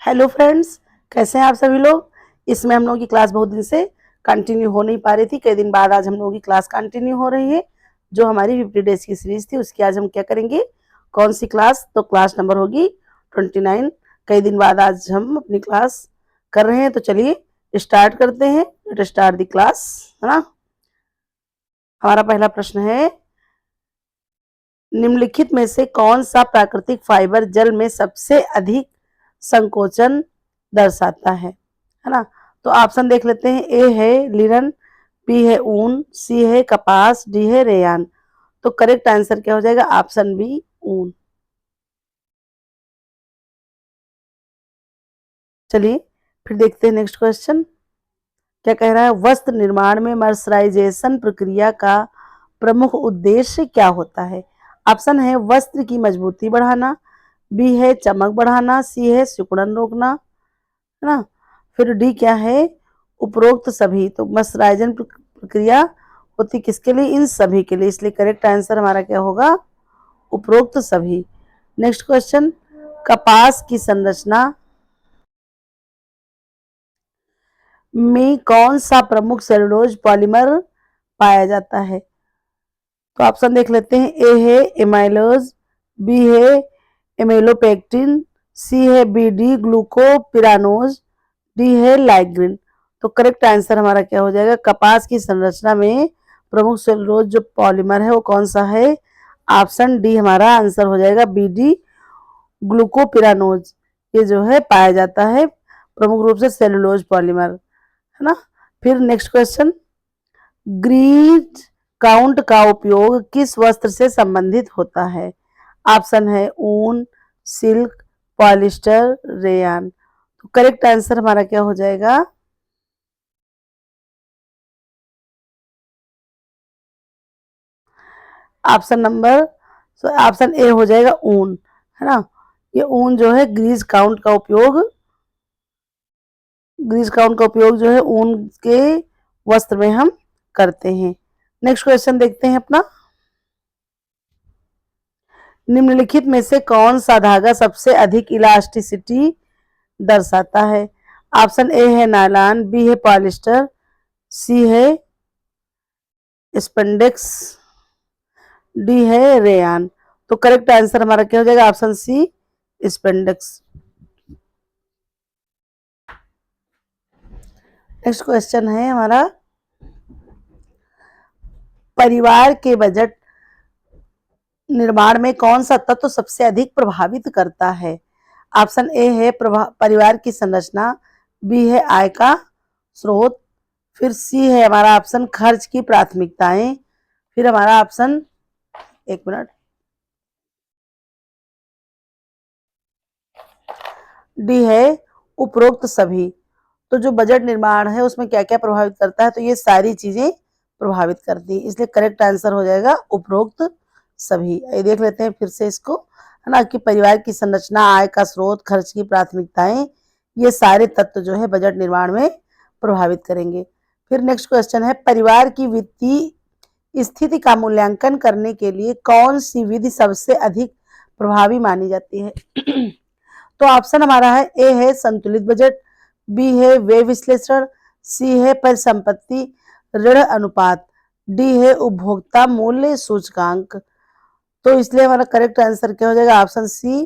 Hello friends, कैसे हैं आप सभी लोग। इसमें हम लोगों की क्लास बहुत दिन से कंटिन्यू हो नहीं पा रही थी। कई दिन बाद आज हम लोगों की क्लास कंटिन्यू हो रही है। जो हमारी 50 डेज की सीरीज थी उसकी आज हम क्या करेंगे, कौन सी क्लास, तो क्लास नंबर होगी 29। कई दिन बाद आज हम अपनी क्लास कर रहे हैं, तो चलिए स्टार्ट करते हैं। लेट स्टार्ट दी क्लास, है ना। हमारा पहला प्रश्न है, निम्नलिखित में से कौन सा प्राकृतिक फाइबर जल में सबसे अधिक संकोचन दर्शाता है ना। तो ऑप्शन देख लेते हैं। ए है लिनन, बी है ऊन, सी है कपास, डी है रेयान। तो करेक्ट आंसर क्या हो जाएगा, ऑप्शन बी ऊन। चलिए फिर देखते हैं नेक्स्ट क्वेश्चन क्या कह रहा है। वस्त्र निर्माण में मर्सराइजेशन प्रक्रिया का प्रमुख उद्देश्य क्या होता है। ऑप्शन है वस्त्र की मजबूती बढ़ाना, बी है चमक बढ़ाना, सी है सिकुड़न रोकना, है ना। फिर डी क्या है, उपरोक्त सभी। तो मर्सराइजन प्रक्रिया होती किसके लिए, इन सभी के लिए, इसलिए करेक्ट आंसर हमारा क्या होगा, उपरोक्त सभी। नेक्स्ट क्वेश्चन, कपास की संरचना में कौन सा प्रमुख सेलुलोज पॉलीमर पाया जाता है। तो ऑप्शन देख लेते हैं। ए है एमाइलोज, बी है एमेलोपेक्टिन, सी है बीडी ग्लूकोपिरानोज, डी है लाइग्रिन। तो करेक्ट आंसर हमारा क्या हो जाएगा, कपास की संरचना में प्रमुख सेलुलोज जो पॉलीमर है वो कौन सा है, ऑप्शन डी हमारा आंसर हो जाएगा, बीडी ग्लूकोपिरानोज। ये जो है पाया जाता है प्रमुख रूप से सेलुलोज पॉलीमर, है ना। फिर नेक्स्ट क्वेश्चन, ग्रीज काउंट का उपयोग किस वस्त्र से संबंधित होता है। ऑप्शन है ऊन, सिल्क, पॉलिस्टर, रेयान। तो करेक्ट आंसर हमारा क्या हो जाएगा, ऑप्शन नंबर, ऑप्शन ए हो जाएगा ऊन, है ना। ये ऊन जो है ग्रीस काउंट का उपयोग जो है ऊन के वस्त्र में हम करते हैं। नेक्स्ट क्वेश्चन देखते हैं अपना, निम्नलिखित में से कौन सा धागा सबसे अधिक इलास्टिसिटी दर्शाता है। ऑप्शन ए है नायलॉन, बी है पॉलिस्टर, सी है स्पेंडेक्स, डी है रेयान। तो करेक्ट आंसर हमारा क्या हो जाएगा, option C spandex. Next question है हमारा, परिवार के बजट निर्माण में कौन सा तत्व सबसे अधिक प्रभावित करता है। ऑप्शन ए है परिवार की संरचना, बी है आय का स्रोत, फिर सी है हमारा ऑप्शन खर्च की प्राथमिकताएं, फिर हमारा ऑप्शन, एक मिनट, डी है उपरोक्त सभी। तो जो बजट निर्माण है उसमें क्या क्या प्रभावित करता है, तो ये सारी चीजें प्रभावित करती है, इसलिए करेक्ट आंसर हो जाएगा उपरोक्त सभी। ये देख लेते हैं फिर से इसको, है ना, कि परिवार की संरचना, आय का स्रोत, खर्च की प्राथमिकताएं, ये सारे तत्व जो है बजट निर्माण में प्रभावित करेंगे। फिर नेक्स्ट क्वेश्चन है, परिवार की वित्तीय स्थिति का मूल्यांकन करने के लिए कौन सी विधि सबसे अधिक प्रभावी मानी जाती है। तो ऑप्शन हमारा है, ए है संतुलित बजट, बी है व्यय विश्लेषण, सी है परिसंपत्ति ऋण अनुपात, डी है उपभोक्ता मूल्य सूचकांक। तो इसलिए हमारा करेक्ट आंसर क्या हो जाएगा, ऑप्शन सी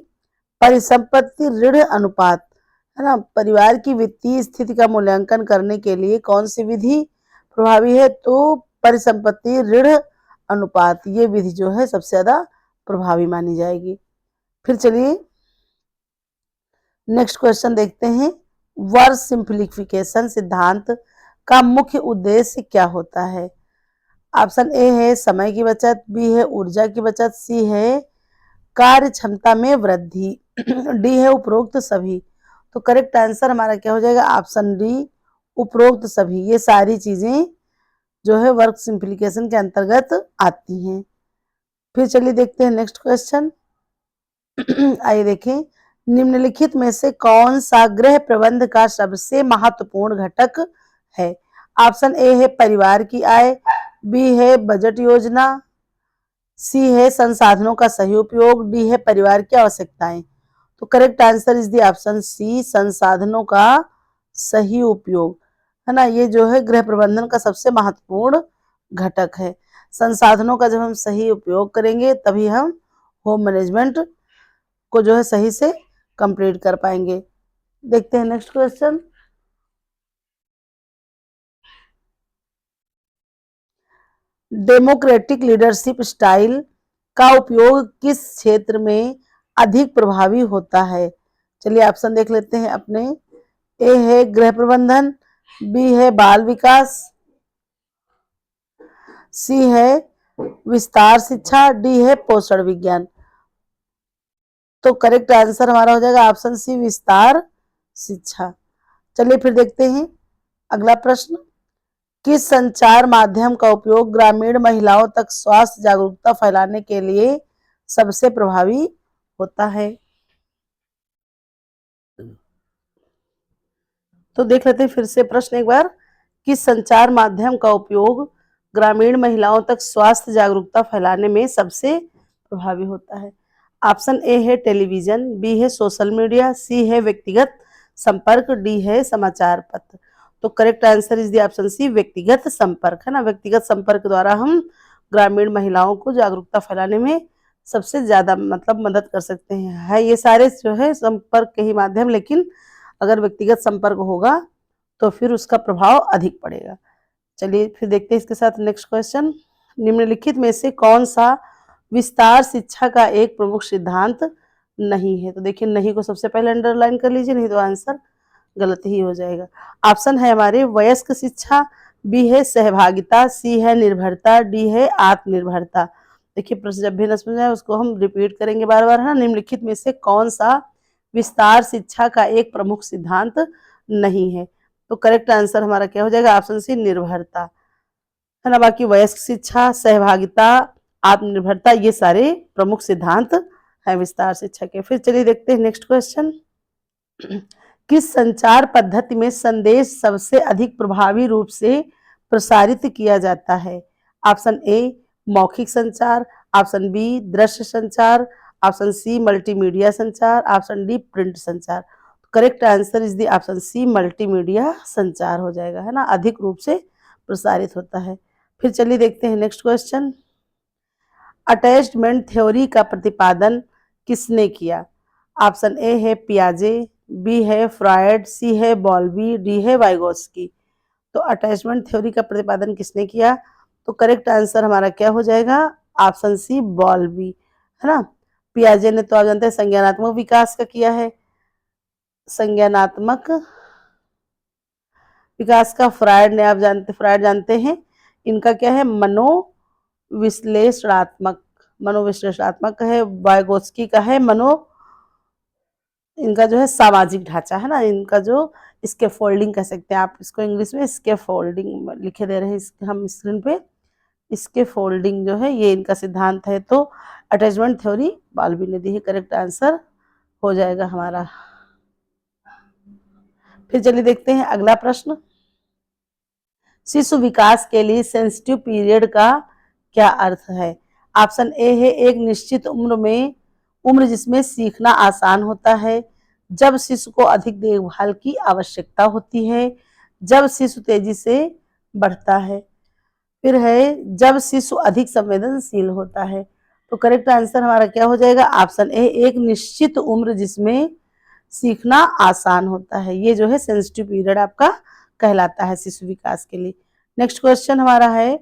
परिसंपत्ति ऋण अनुपात, है ना। परिवार की वित्तीय स्थिति का मूल्यांकन करने के लिए कौन सी विधि प्रभावी है, तो परिसंपत्ति ऋण अनुपात, ये विधि जो है सबसे ज्यादा प्रभावी मानी जाएगी। फिर चलिए नेक्स्ट क्वेश्चन देखते हैं, वर्ग सिंप्लीफिकेशन सिद्धांत का मुख्य उद्देश्य क्या होता है। ऑप्शन ए है समय की बचत, बी है ऊर्जा की बचत, सी है कार्य क्षमता में वृद्धि, डी है उपरोक्त सभी। तो करेक्ट आंसर हमारा क्या हो जाएगा, ऑप्शन डी उपरोक्त सभी। ये सारी चीजें जो है वर्क सिंप्लीकेशन के अंतर्गत आती हैं। फिर चलिए देखते हैं नेक्स्ट क्वेश्चन। आइए देखें, निम्नलिखित में से कौन सा गृह प्रबंध का सबसे महत्वपूर्ण घटक है। ऑप्शन ए है परिवार की आय, बी है बजट योजना, सी है संसाधनों का सही उपयोग, डी है परिवार की आवश्यकताएं। तो correct answer is the option C, संसाधनों का सही उपयोग, है ना। ये जो है गृह प्रबंधन का सबसे महत्वपूर्ण घटक है। संसाधनों का जब हम सही उपयोग करेंगे तभी हम होम मैनेजमेंट को जो है सही से कंप्लीट कर पाएंगे। देखते हैं next question. Democratic leadership style का उपयोग किस क्षेत्र में अधिक प्रभावी होता है? चलिए ऑप्शन देख लेते हैं अपने। ए है गृह प्रबंधन, बी है बाल विकास, सी है विस्तार शिक्षा, डी है पोषण विज्ञान। तो करेक्ट आंसर हमारा हो जाएगा ऑप्शन सी, विस्तार शिक्षा। चलिए फिर देखते हैं अगला प्रश्न। किस संचार माध्यम का उपयोग ग्रामीण महिलाओं तक स्वास्थ्य जागरूकता फैलाने के लिए सबसे प्रभावी होता है? तो देख लेते हैं फिर से प्रश्न एक बार। किस संचार माध्यम का उपयोग ग्रामीण महिलाओं तक स्वास्थ्य जागरूकता फैलाने में सबसे प्रभावी होता है? ऑप्शन ए है टेलीविजन, बी है सोशल मीडिया, सी है व्यक्तिगत संपर्क, डी है समाचार पत्र। तो correct answer is the option C, व्यक्तिगत संपर्क, है ना। व्यक्तिगत संपर्क द्वारा हम ग्रामीण महिलाओं को जागरूकता फैलाने में सबसे ज्यादा मतलब मदद कर सकते हैं। है ये सारे जो है संपर्क के ही माध्यम, लेकिन अगर व्यक्तिगत संपर्क होगा तो फिर उसका प्रभाव अधिक पड़ेगा। चलिए फिर देखते हैं इसके साथ नेक्स्ट क्वेश्चन। निम्नलिखित में से कौन सा विस्तार शिक्षा का एक प्रमुख सिद्धांत नहीं है? तो देखिए नहीं को सबसे पहले अंडरलाइन कर लीजिए, नहीं तो आंसर गलत ही हो जाएगा। ऑप्शन है हमारे वयस्क शिक्षा, बी है सहभागिता, सी है निर्भरता, डी है आत्मनिर्भरता। देखिए प्रश्न जब भी न समझ आए उसको हम रिपीट करेंगे बार बार, है ना। निम्नलिखित में से कौन सा विस्तार शिक्षा का एक प्रमुख सिद्धांत नहीं है? तो करेक्ट आंसर हमारा क्या हो जाएगा? ऑप्शन सी, निर्भरता, है ना। बाकी वयस्क शिक्षा, सहभागिता, आत्मनिर्भरता ये सारे प्रमुख सिद्धांत हैं विस्तार शिक्षा के। फिर चलिए देखते हैं नेक्स्ट क्वेश्चन। किस संचार पद्धति में संदेश सबसे अधिक प्रभावी रूप से प्रसारित किया जाता है? ऑप्शन ए मौखिक संचार, ऑप्शन बी दृश्य संचार, ऑप्शन सी मल्टीमीडिया संचार, ऑप्शन डी प्रिंट संचार। Correct answer is the option C, multimedia संचार हो जाएगा, है ना। अधिक रूप से प्रसारित होता है। फिर चलिए देखते हैं नेक्स्ट क्वेश्चन। अटैचमेंट थ्योरी का प्रतिपादन किसने किया? ऑप्शन ए है पियाजे, बी है फ्रॉयड, सी है बॉल्बी, डी है वाइगोस्की। तो अटैचमेंट थ्योरी का प्रतिपादन किसने किया? तो करेक्ट आंसर हमारा क्या हो जाएगा? ऑप्शन सी, बॉल्बी, है ना। पियाजे ने तो आप जानते हैं संज्ञानात्मक विकास का किया है, संज्ञानात्मक विकास का। फ्रॉयड ने आप जानते हैं इनका क्या है? मनोविश्लेषणात्मक है। वाइगोस्की का है इनका जो है सामाजिक ढांचा, है ना। इनका जो स्कैफोल्डिंग कह सकते हैं आप इसको, इंग्लिश में स्कैफोल्डिंग लिखे दे रहे हैं हम स्क्रीन पे। स्कैफोल्डिंग जो है ये इनका सिद्धांत है। तो अटैचमेंट थ्योरी बॉल्बी ने दी है, करेक्ट आंसर हो जाएगा हमारा। फिर चलिए देखते हैं अगला प्रश्न। शिशु विकास के लिए सेंसिटिव पीरियड का क्या अर्थ है? ऑप्शन ए है एक निश्चित उम्र जिसमें सीखना आसान होता है, जब शिशु को अधिक देखभाल की आवश्यकता होती है, जब शिशु तेजी से बढ़ता है, फिर है जब शिशु अधिक संवेदनशील होता है। तो करेक्ट आंसर हमारा क्या हो जाएगा? ऑप्शन ए, एक निश्चित उम्र जिसमें सीखना आसान होता है। ये जो है सेंसिटिव पीरियड आपका कहलाता है शिशु विकास के लिए। नेक्स्ट क्वेश्चन हमारा है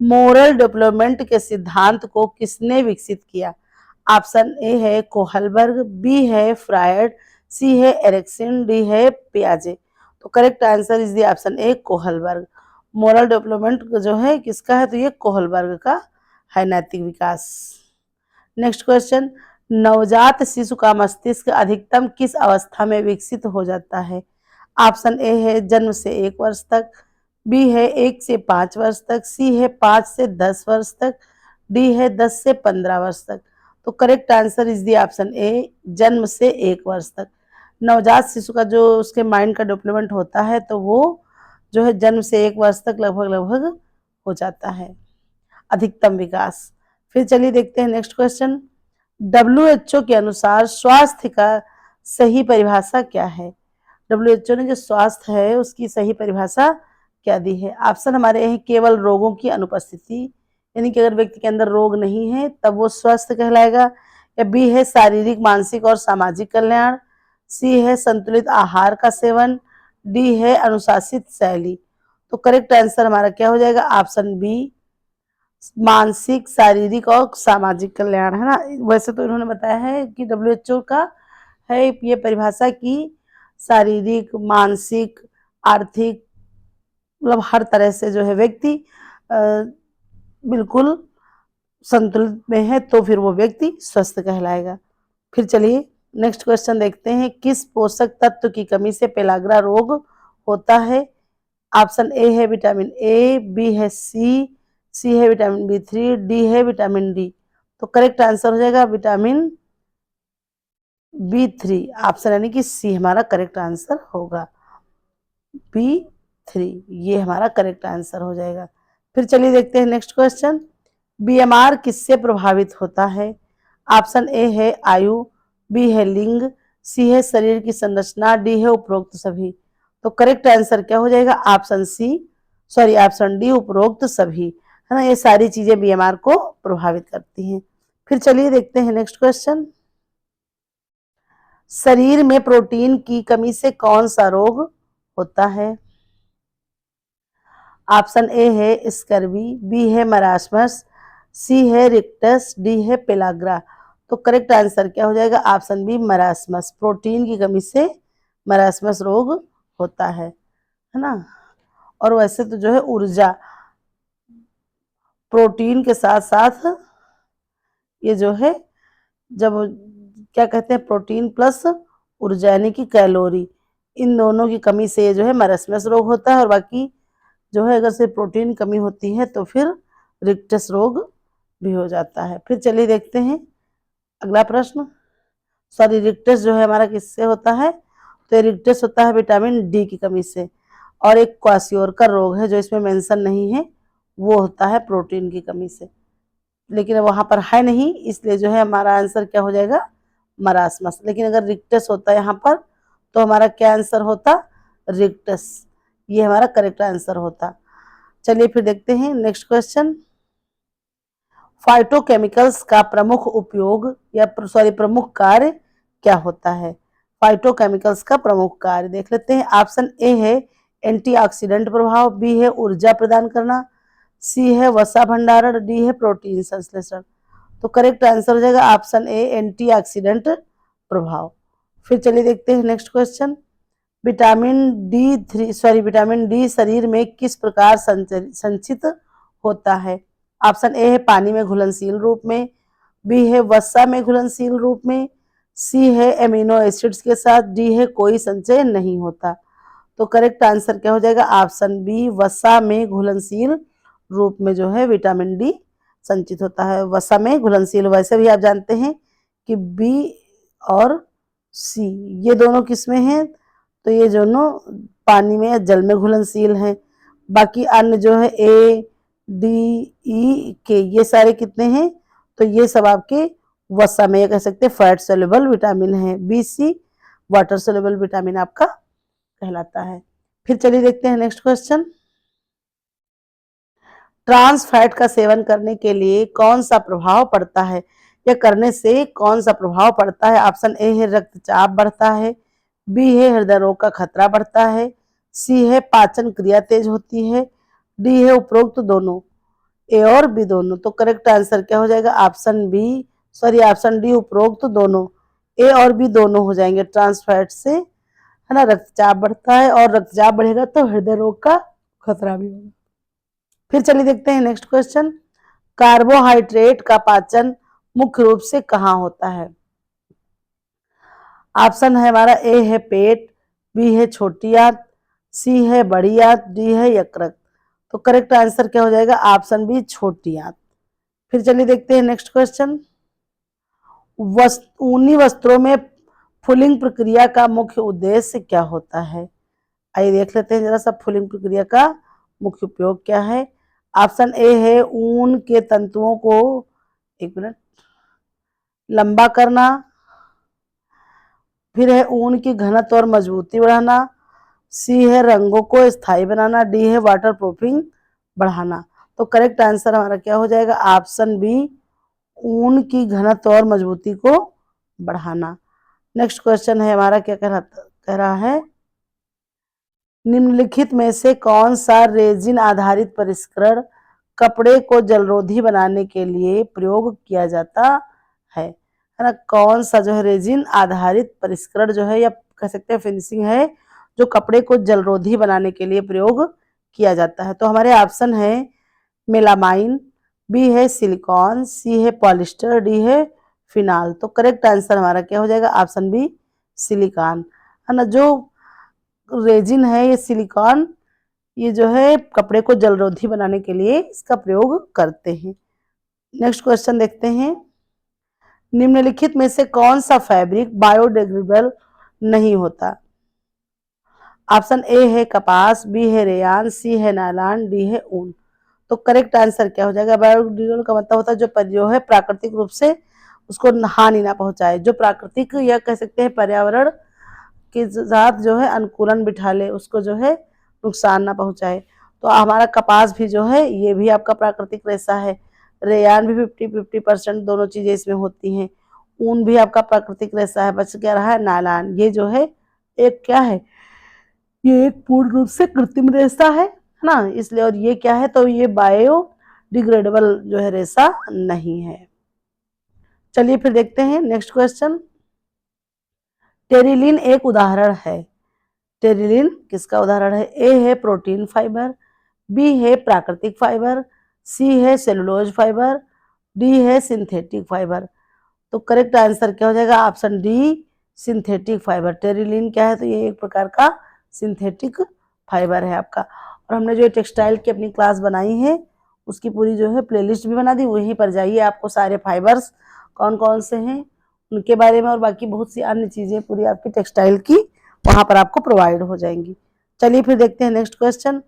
मोरल डेवलपमेंट के सिद्धांत को किसने विकसित किया? ऑप्शन ए है कोहलबर्ग, बी है फ्रायड, सी है एरिक्सन, डी है पियाजे। तो correct answer is the option A, Kohlberg. Moral development जो है किसका है? तो ये कोहलबर्ग का है, नैतिक विकास। नेक्स्ट क्वेश्चन, नवजात शिशु का मस्तिष्क अधिकतम किस अवस्था में विकसित हो जाता है? ऑप्शन ए है जन्म से 1 वर्ष तक, बी है 1 से 5 वर्ष तक, सी है 5 से 10 वर्ष तक, डी है 10 से 15 वर्ष तक। तो correct answer is the option A, जन्म से 1 वर्ष तक। नवजात शिशु का जो उसके माइंड का डेवलपमेंट होता है तो वो जो है जन्म से 1 वर्ष तक लगभग हो जाता है, अधिकतम विकास। फिर चलिए देखते हैं नेक्स्ट क्वेश्चन। WHO के अनुसार स्वास्थ्य का सही परिभाषा क्या है? WHO ने जो स्वास्थ्य है उसकी सही परिभाषा क्या दी है? ऑप्शन हमारे हैं केवल रोगों की अनुपस्थिति, यानी कि अगर व्यक्ति के अंदर रोग नहीं है तब वो स्वस्थ कहलाएगा, या बी है शारीरिक, मानसिक और सामाजिक कल्याण, सी है संतुलित आहार का सेवन, डी है अनुशासित शैली। तो करेक्ट आंसर हमारा क्या हो जाएगा? ऑप्शन बी, मानसिक, शारीरिक और सामाजिक कल्याण, है ना। वैसे तो इन्होंने बताया है कि WHO का है ये परिभाषा की शारीरिक, मानसिक, आर्थिक, मतलब हर तरह से जो है व्यक्ति बिल्कुल संतुलित में है तो फिर वो व्यक्ति स्वस्थ कहलाएगा। फिर चलिए नेक्स्ट क्वेश्चन देखते हैं, किस पोषक तत्व की कमी से पेलाग्रा रोग होता है? ऑप्शन ए है विटामिन ए, बी है सी है विटामिन B3, डी है विटामिन डी। तो करेक्ट आंसर हो जाएगा विटामिन B3, ऑप्शन यानी कि सी हमारा करेक्ट आंसर होगा। B3 ये हमारा करेक्ट आंसर हो जाएगा। फिर चलिए देखते हैं नेक्स्ट क्वेश्चन, BMR किससे प्रभावित होता है? ऑप्शन ए है आयु, बी है लिंग, सी है शरीर की संरचना, डी है उपरोक्त सभी। तो करेक्ट आंसर क्या हो जाएगा? ऑप्शन डी उपरोक्त सभी, है ना। ये सारी चीजें BMR को प्रभावित करती हैं। फिर चलिए देखते हैं नेक्स्ट क्वेश्चन, शरीर में प्रोटीन की कमी से कौन सा रोग होता है? ऑप्शन ए है स्कर्वी, बी है मरासमस, सी है रिक्टस, डी है पेलाग्रा। तो करेक्ट आंसर क्या हो जाएगा? ऑप्शन बी मरासमस, प्रोटीन की कमी से मरासमस रोग होता है ना। और वैसे तो जो है ऊर्जा, प्रोटीन के साथ साथ ये जो है जब क्या कहते हैं प्रोटीन प्लस ऊर्जा यानी कि कैलोरी, इन दोनों की कमी से ये जो है मरासमस रोग होता है। और बाकी जो है अगर सिर्फ प्रोटीन कमी होती है तो फिर रिक्टस रोग भी हो जाता है। फिर चलिए देखते हैं अगला प्रश्न, सॉरी रिक्टस जो है हमारा किससे होता है? तो रिक्टस होता है विटामिन डी की कमी से। और एक क्वासियोरकर रोग है जो इसमें मेंशन नहीं है, वो होता है प्रोटीन की कमी से, लेकिन वहां पर है नहीं, इसलिए जो है हमारा आंसर क्या हो जाएगा? मरासमस। लेकिन अगर रिक्टस होता यहाँ पर तो हमारा क्या आंसर होता? रिक्टस, ये हमारा करेक्ट आंसर होता। चलिए फिर देखते हैं नेक्स्ट क्वेश्चन, फाइटोकेमिकल्स का प्रमुख उपयोग या प्रमुख कार्य क्या होता है? फाइटोकेमिकल्स का प्रमुख कार्य देख लेते हैं। ऑप्शन ए है एंटीऑक्सीडेंट प्रभाव, बी है ऊर्जा प्रदान करना, सी है वसा भंडारण, डी है प्रोटीन संश्लेषण। तो करेक्ट आंसर हो जाएगा ऑप्शन ए एंटीऑक्सीडेंट प्रभाव। फिर चलिए देखते हैं नेक्स्ट क्वेश्चन, विटामिन डी शरीर में किस प्रकार संचित होता है? ऑप्शन ए है पानी में घुलनशील रूप में, बी है वसा में घुलनशील रूप में, सी है एमिनो एसिड्स के साथ, डी है कोई संचय नहीं होता। तो करेक्ट आंसर क्या हो जाएगा? ऑप्शन बी वसा में घुलनशील रूप में जो है विटामिन डी संचित होता है। वसा में घुलनशील, वैसे भी आप जानते हैं कि बी और सी ये दोनों किसमें हैं? तो ये दोनों पानी में या जल में घुलनशील हैं। बाकी अन्य जो है ए डी ई के ये सारे कितने हैं? तो ये सब आपके वसा में, कह सकते हैं फैट सोल्यूबल विटामिन है। B C water soluble vitamin आपका कहलाता है। फिर चलिए देखते हैं नेक्स्ट क्वेश्चन, ट्रांस फैट का सेवन करने के लिए कौन सा प्रभाव पड़ता है या करने से कौन सा प्रभाव पड़ता है? ऑप्शन ए है रक्तचाप बढ़ता है, बी है हृदय रोग का खतरा बढ़ता है, सी है पाचन क्रिया तेज होती है, डी है उपरोक्त दोनों, ए और बी दोनों। तो करेक्ट आंसर क्या हो जाएगा? ऑप्शन डी उपरोक्त दोनों, ए और बी दोनों हो जाएंगे। ट्रांस फैट से, है ना, रक्तचाप बढ़ता है और रक्तचाप बढ़ेगा तो हृदय रोग का खतरा भी होगा। फिर चलिए देखते हैं नेक्स्ट क्वेश्चन, कार्बोहाइड्रेट का पाचन मुख्य रूप से कहाँ होता है? ऑप्शन है हमारा ए है पेट, बी है छोटी आंत, सी है बड़ी आंत, डी है यकृत। तो करेक्ट आंसर क्या हो जाएगा? ऑप्शन बी छोटी आंत। फिर चलिए देखते हैं नेक्स्ट क्वेश्चन, ऊनी वस्त्रों में फुलिंग प्रक्रिया का मुख्य उद्देश्य क्या होता है? आइए देख लेते हैं जरा सा फुलिंग प्रक्रिया का मुख्य उपयोग क्या है। ऑप्शन ए है ऊन के तंतुओं को, एक मिनट, लंबा करना, फिर है ऊन की घनत्व और मजबूती बढ़ाना, सी है रंगों को स्थायी बनाना, डी है वाटर प्रूफिंग बढ़ाना। तो करेक्ट आंसर हमारा क्या हो जाएगा? ऑप्शन बी, ऊन की घनत्व और मजबूती को बढ़ाना। नेक्स्ट क्वेश्चन है हमारा, क्या कह रहा है, निम्नलिखित में से कौन सा रेजिन आधारित परिष्करण कपड़े को जलरोधी बनाने के लिए प्रयोग किया जाता है ना? कौन सा जो है रेजिन आधारित परिष्करण जो है, या कह सकते हैं फिनिशिंग है, जो कपड़े को जलरोधी बनाने के लिए प्रयोग किया जाता है? तो हमारे ऑप्शन है मेलामाइन, बी है सिलिकॉन, सी है पॉलिस्टर, डी है फिनाल। तो करेक्ट आंसर हमारा क्या हो जाएगा? ऑप्शन बी, सिलिकॉन, है ना। जो रेजिन है ये सिलिकॉन, ये जो है कपड़े को जलरोधी बनाने के लिए इसका प्रयोग करते हैं। नेक्स्ट क्वेश्चन देखते हैं, निम्नलिखित में से कौन सा फैब्रिक बायोडिग्रेडेबल नहीं होता? ऑप्शन ए है कपास, बी है रेयान, सी है नायलॉन, डी है ऊन। तो करेक्ट आंसर क्या हो जाएगा? बायोडिग्रेडेबल का मतलब होता है जो है प्राकृतिक रूप से उसको हानि ना पहुंचाए, जो प्राकृतिक या कह सकते हैं पर्यावरण के साथ जो है अनुकूलन बिठा ले, उसको जो है नुकसान ना पहुंचाए। तो हमारा कपास भी जो है ये भी आपका प्राकृतिक रेशा है, रेयान भी 50-50% दोनों चीजें इसमें होती हैं, ऊन भी आपका प्राकृतिक रेशा है। बच क्या रहा है? नायलॉन। ये जो है एक क्या है, ये एक पूर्ण रूप से कृत्रिम रेशा है ना, इसलिए। और ये क्या है? तो ये बायोडिग्रेडेबल जो है रेशा नहीं है। चलिए फिर देखते हैं नेक्स्ट क्वेश्चन, टेरिलिन एक उदाहरण है। टेरिलिन किसका उदाहरण है? ए है प्रोटीन फाइबर, बी है प्राकृतिक फाइबर, सी है सेलुलोज फाइबर, डी है सिंथेटिक फाइबर। तो करेक्ट आंसर क्या हो जाएगा? Option D, synthetic fibre. Terylene क्या है? तो ये एक प्रकार का सिंथेटिक फाइबर है आपका। और हमने जो टेक्सटाइल की अपनी क्लास बनाई है उसकी पूरी जो है प्लेलिस्ट भी बना दी, वहीं पर जाइए, आपको सारे फाइबर्स कौन कौन से हैं उनके बारे में और बाकी बहुत सी अन्य चीजें पूरी आपकी टेक्सटाइल की वहां पर आपको प्रोवाइड हो जाएंगी। चलिए फिर देखते हैं नेक्स्ट क्वेश्चन,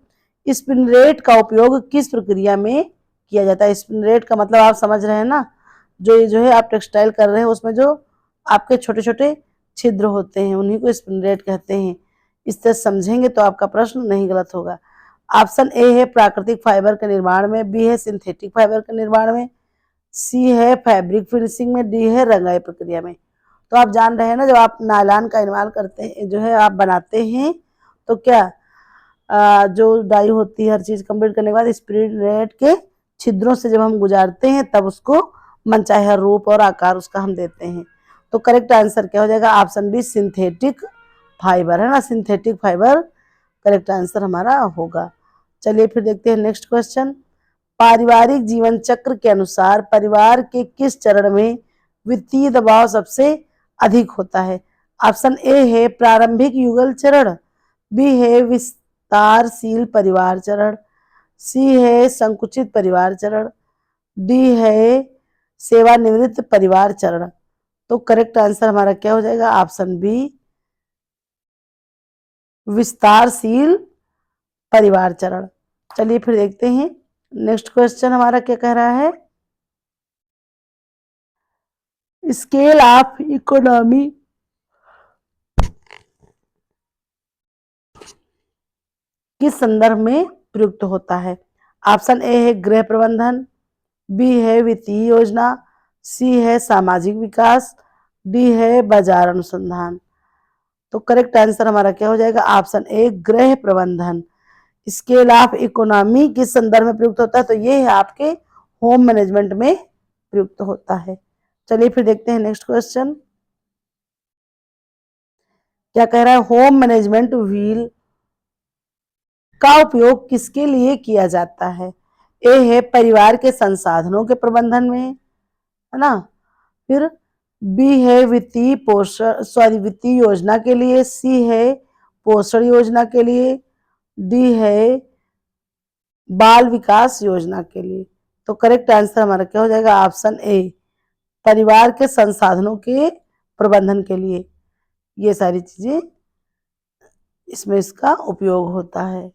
स्पिनरेट का उपयोग किस प्रक्रिया में किया जाता है? स्पिनरेट का मतलब आप समझ रहे हैं ना, जो ये जो है आप टेक्सटाइल कर रहे हैं उसमें जो आपके छोटे छोटे छिद्र होते हैं उन्हीं को स्पिनरेट कहते हैं। इस तरह समझेंगे तो आपका प्रश्न नहीं गलत होगा। ऑप्शन ए है प्राकृतिक फाइबर के निर्माण में, बी है सिंथेटिक फाइबर के निर्माण में, सी है फैब्रिक फिनिशिंग में, डी है रंगाई प्रक्रिया में। तो आप जान रहे हैं ना, जब आप नायलॉन का इस्तेमाल करते हैं जो है आप बनाते हैं, तो क्या जो डाई होती है हर चीज कंप्लीट करने के बाद स्पिनरेट के छिद्रों से जब हम गुजारते हैं तब उसको मनचाहा रूप और आकार उसका हम देते हैं। तो करेक्ट आंसर क्या हो जाएगा? ऑप्शन बी, सिंथेटिक फाइबर, है ना, सिंथेटिक फाइबर करेक्ट आंसर हमारा होगा। चलिए फिर देखते हैं नेक्स्ट क्वेश्चन, पारिवारिक जीवन चक्र के अनुसार परिवार के किस चरण में वित्तीय दबाव सबसे अधिक होता है? ऑप्शन ए है प्रारंभिक युगल चरण, बी है विस्तारशील परिवार चरण, सी है संकुचित परिवार चरण, डी है सेवानिवृत्त परिवार चरण। तो करेक्ट आंसर हमारा क्या हो जाएगा? ऑप्शन बी, विस्तारशील परिवार चरण। चलिए फिर देखते हैं नेक्स्ट क्वेश्चन हमारा क्या कह रहा है, स्केल ऑफ इकोनॉमी किस संदर्भ में प्रयुक्त होता है? ऑप्शन ए है गृह प्रबंधन, बी है वित्तीय योजना, सी है सामाजिक विकास, डी है बाजार अनुसंधान। तो करेक्ट आंसर हमारा क्या हो जाएगा? ऑप्शन ए, गृह प्रबंधन। स्केल ऑफ इकोनॉमी किस संदर्भ में प्रयुक्त होता है? तो ये है आपके होम मैनेजमेंट में प्रयुक्त होता है। चलिए फिर देखते हैं नेक्स्ट क्वेश्चन, क्या कह रहा है, होम मैनेजमेंट व्हील का उपयोग किसके लिए किया जाता है? ए है परिवार के संसाधनों के प्रबंधन में, है ना, फिर बी है वित्तीय पोषण वित्तीय योजना के लिए, सी है पोषण योजना के लिए, डी है बाल विकास योजना के लिए। तो करेक्ट आंसर हमारा क्या हो जाएगा? ऑप्शन ए, परिवार के संसाधनों के प्रबंधन के लिए ये सारी चीजें इसमें इसका उपयोग होता है।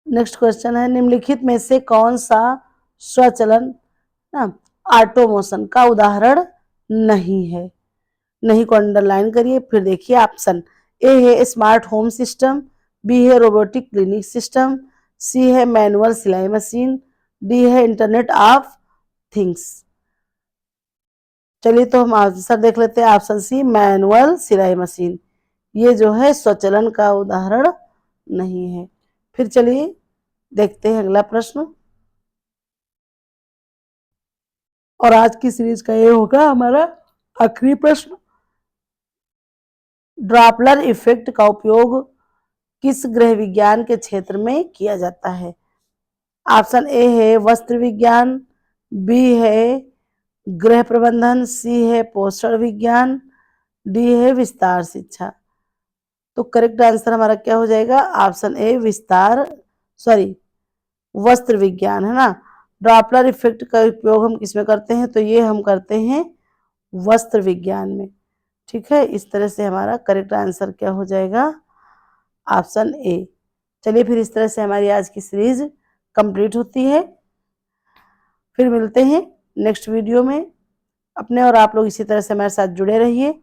नेक्स्ट क्वेश्चन है, निम्नलिखित में से कौन सा स्वचलन ना ऑटोमोशन का उदाहरण नहीं है? नहीं को अंडरलाइन करिए। फिर देखिए ऑप्शन ए है स्मार्ट होम सिस्टम, बी है रोबोटिक क्लीनिंग सिस्टम, सी है मैनुअल सिलाई मशीन, डी है इंटरनेट ऑफ थिंग्स। चलिए तो हम आंसर देख लेते हैं। ऑप्शन सी मैनुअल सिलाई मशीन, ये जो है स्वचलन का उदाहरण नहीं है। फिर चलिए देखते हैं अगला प्रश्न, और आज की सीरीज का ये होगा हमारा आखिरी प्रश्न। ड्रॉपलर इफेक्ट का उपयोग किस गृह विज्ञान के क्षेत्र में किया जाता है? ऑप्शन ए है वस्त्र विज्ञान, बी है गृह प्रबंधन, सी है पोषण विज्ञान, डी है विस्तार शिक्षा। तो करेक्ट आंसर हमारा क्या हो जाएगा? ऑप्शन ए वस्त्र विज्ञान, है ना। ड्रॉपलर इफेक्ट का उपयोग हम किसमें करते हैं? तो ये हम करते हैं वस्त्र विज्ञान में। ठीक है, इस तरह से हमारा करेक्ट आंसर क्या हो जाएगा? Option A. चलिए फिर इस तरह से हमारी आज की सीरीज कंप्लीट होती है। फिर मिलते हैं नेक्स्ट वीडियो में अपने, और आप लोग इसी तरह से हमारे साथ जुड़े रहिए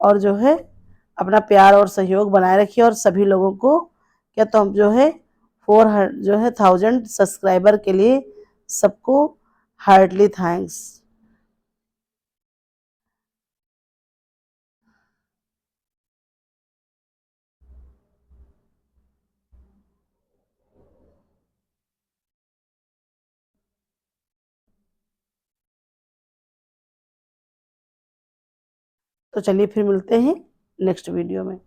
और जो है अपना प्यार और सहयोग बनाए रखिए। और सभी लोगों को क्या, तो हम जो है 4,000 सब्सक्राइबर के लिए सबको हार्टली थैंक्स। तो चलिए फिर मिलते हैं नेक्स्ट वीडियो में।